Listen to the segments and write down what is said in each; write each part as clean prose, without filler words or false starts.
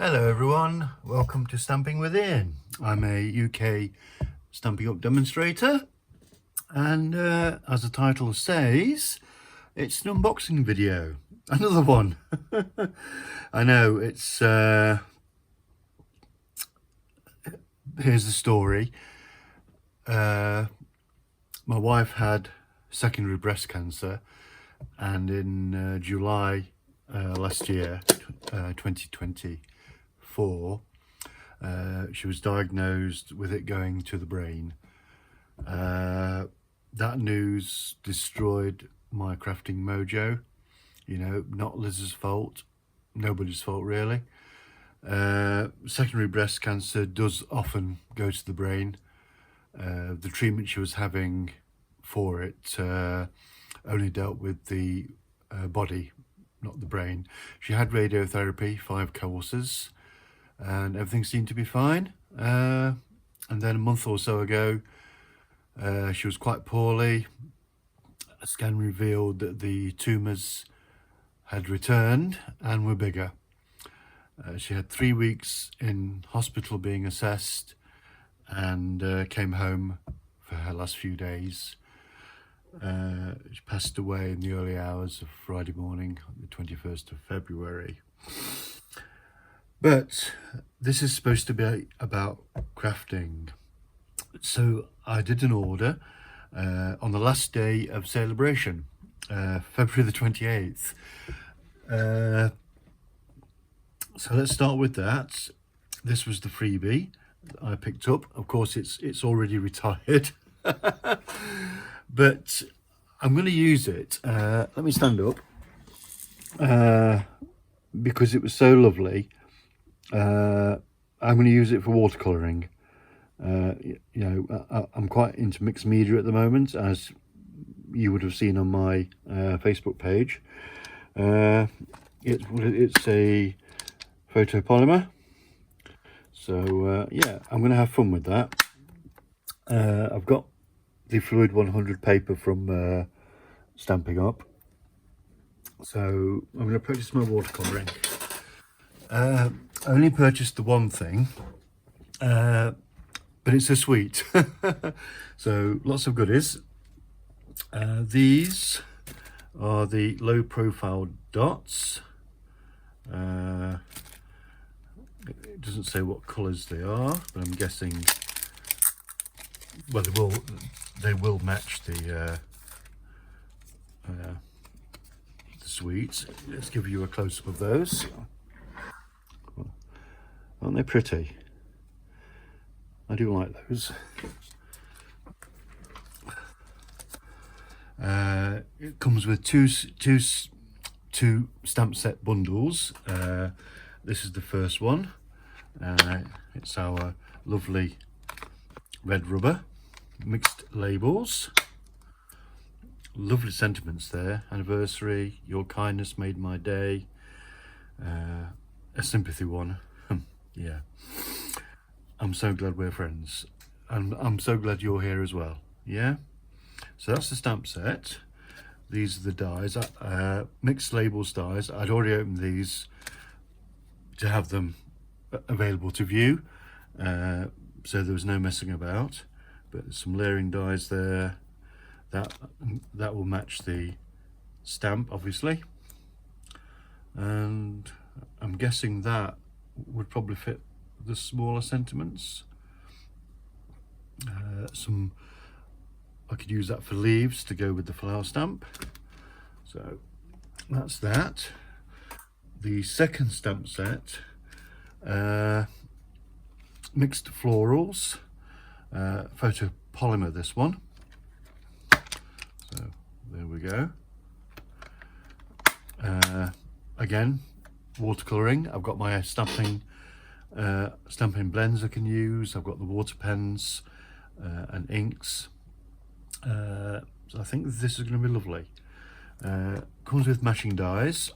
Hello everyone, welcome to Stamping with Ian. I'm a UK Stampin' Up demonstrator, and as the title says, it's an unboxing video. Another one. I know, it's here's the story. My wife had secondary breast cancer, and in July last year, 2024, she was diagnosed with it going to the brain. That news destroyed my crafting mojo. You know, not Liz's fault, nobody's fault really. Secondary breast cancer does often go to the brain. The treatment she was having for it only dealt with the body, not the brain. She had radiotherapy, 5 courses, and everything seemed to be fine. And then a month or so ago, she was quite poorly. A scan revealed that the tumours had returned and were bigger. She had 3 weeks in hospital being assessed, and came home for her last few days. She passed away in the early hours of Friday morning, the 21st of February. But this is supposed to be about crafting. So I did an order on the last day of celebration, February the 28th. So let's start with that. This was the freebie I picked up. Of course, it's already retired. But I'm going to use it. Let me stand up, because it was so lovely. I'm going to use it for watercolouring. You know, I'm quite into mixed media at the moment, as you would have seen on my Facebook page. It's a photopolymer. So yeah, I'm going to have fun with that. I've got the Fluid 100 paper from Stampin' Up. So I'm going to purchase my watercolouring. I only purchased the one thing, but it's so sweet. So lots of goodies. These are the low profile dots. It doesn't say what colours they are, but I'm guessing, well, they will match the sweets. Let's give you a close-up of those. Aren't they pretty? I do like those. It comes with two stamp set bundles. This is the first one. It's our lovely red rubber, mixed labels, lovely sentiments there: anniversary, your kindness made my day, a sympathy one. Yeah, I'm so glad we're friends, and I'm so glad you're here as well. Yeah, so that's the stamp set. These are the dies, mixed labels dies. I'd already opened these to have them available to view, so there was no messing about. But there's some layering dies there. That will match the stamp, obviously, and I'm guessing that would probably fit the smaller sentiments. I could use that for leaves to go with the flower stamp. So that's that. The second stamp set, mixed florals, photopolymer, this one. So there we go. Again, watercolouring. I've got my stamping blends I can use. I've got the water pens and inks. So I think this is going to be lovely. Comes with matching dies.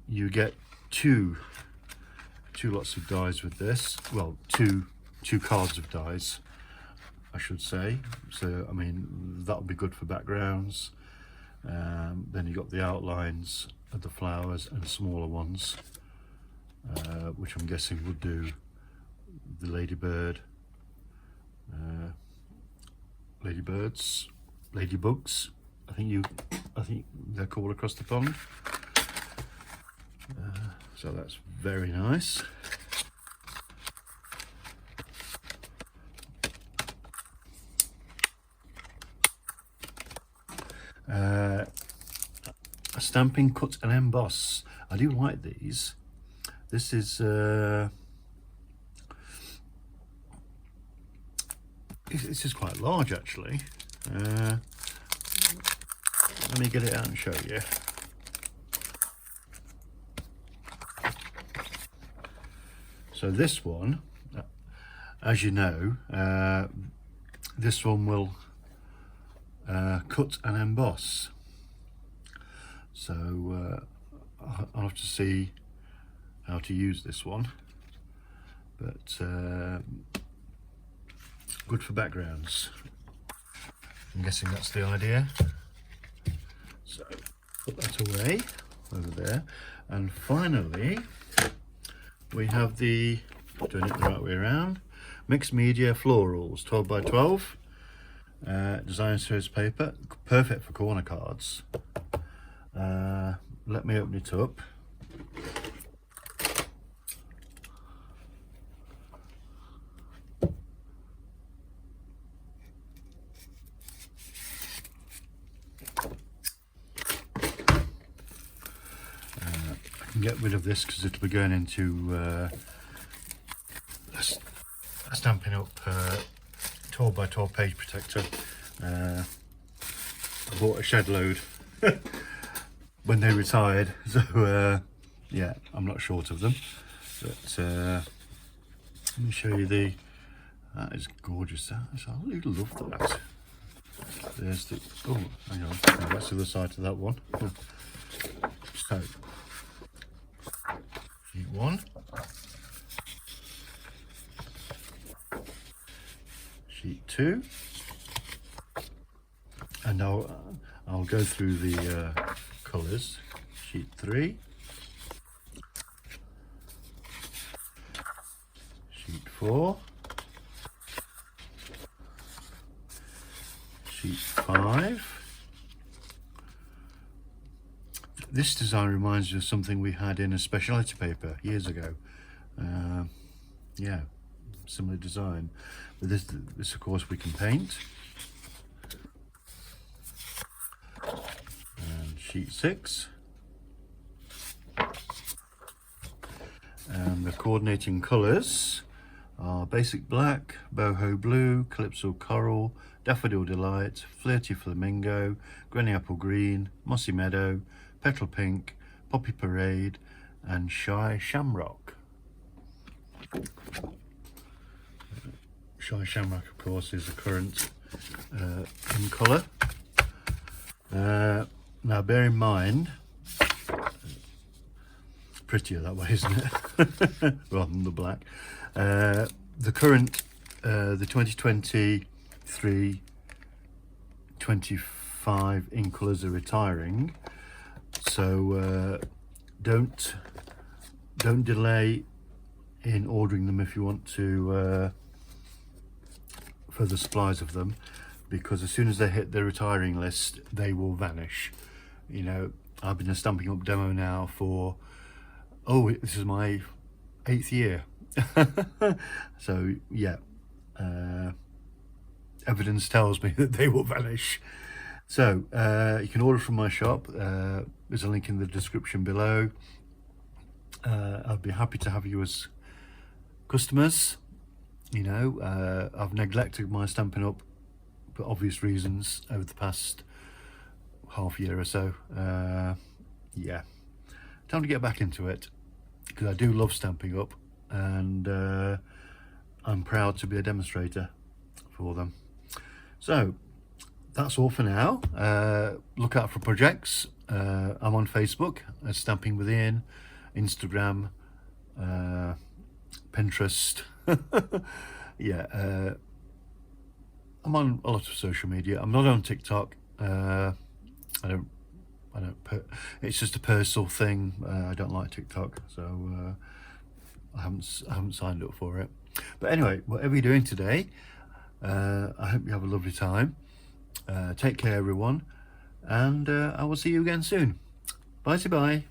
You get two lots of dies with this. Well, two cards of dies, I should say. So I mean, that'll be good for backgrounds. Then you got the outlines of the flowers and smaller ones, which I'm guessing would do the ladybird, ladybirds, ladybugs. I think they're called across the pond. So that's very nice. A stamping, cut and emboss. I do like these. This is this is quite large actually. Let me get it out and show you. So this one, as you know, this one will cut and emboss. So I'll have to see how to use this one, but good for backgrounds. I'm guessing that's the idea. So put that away over there, and finally we have the, doing it the right way around, mixed media florals, 12 by 12, design series paper, perfect for corner cards. Let me open it up. I can get rid of this because it'll be going into a Stampin' Up 12 by 12 page protector. I bought a shed load when they retired, so yeah, I'm not short of them. But let me show you the, that is gorgeous. I absolutely love that. There's the, oh, hang on, no, that's the other side to that one. So, sheet 1, sheet 2, and I'll go through the colours. Sheet 3, sheet 4, sheet 5. This design reminds me of something we had in a speciality paper years ago. Yeah, similar design. But this of course we can paint. And sheet 6. And the coordinating colours are basic black, boho blue, calypso coral, daffodil delight, flirty flamingo, granny apple green, mossy meadow, petal pink, poppy parade, and shy shamrock. Shy shamrock, of course, is the current in colour. Now, bear in mind, prettier that way, isn't it? Rather than the black. The current, the 2023-25 in colours are retiring. So don't delay in ordering them if you want to further supplies of them, because as soon as they hit the retiring list they will vanish. You know, I've been a Stampin' Up demo now for, oh, this is my 8th year. So yeah, evidence tells me that they will vanish. So you can order from my shop. There's a link in the description below. I'd be happy to have you as customers. You know, I've neglected my Stampin' Up for obvious reasons over the past half year or so. Yeah, time to get back into it, because I do love Stampin' Up, and I'm proud to be a demonstrator for them. So that's all for now. Look out for projects. I'm on Facebook as Stamping with Ian, Instagram, Pinterest. Yeah, I'm on a lot of social media. I'm not on TikTok. I don't I don't put. It's just a personal thing. I don't like TikTok, so I haven't signed up for it. But anyway, whatever you're doing today, I hope you have a lovely time. Take care, everyone, and I will see you again soon. Bye-bye.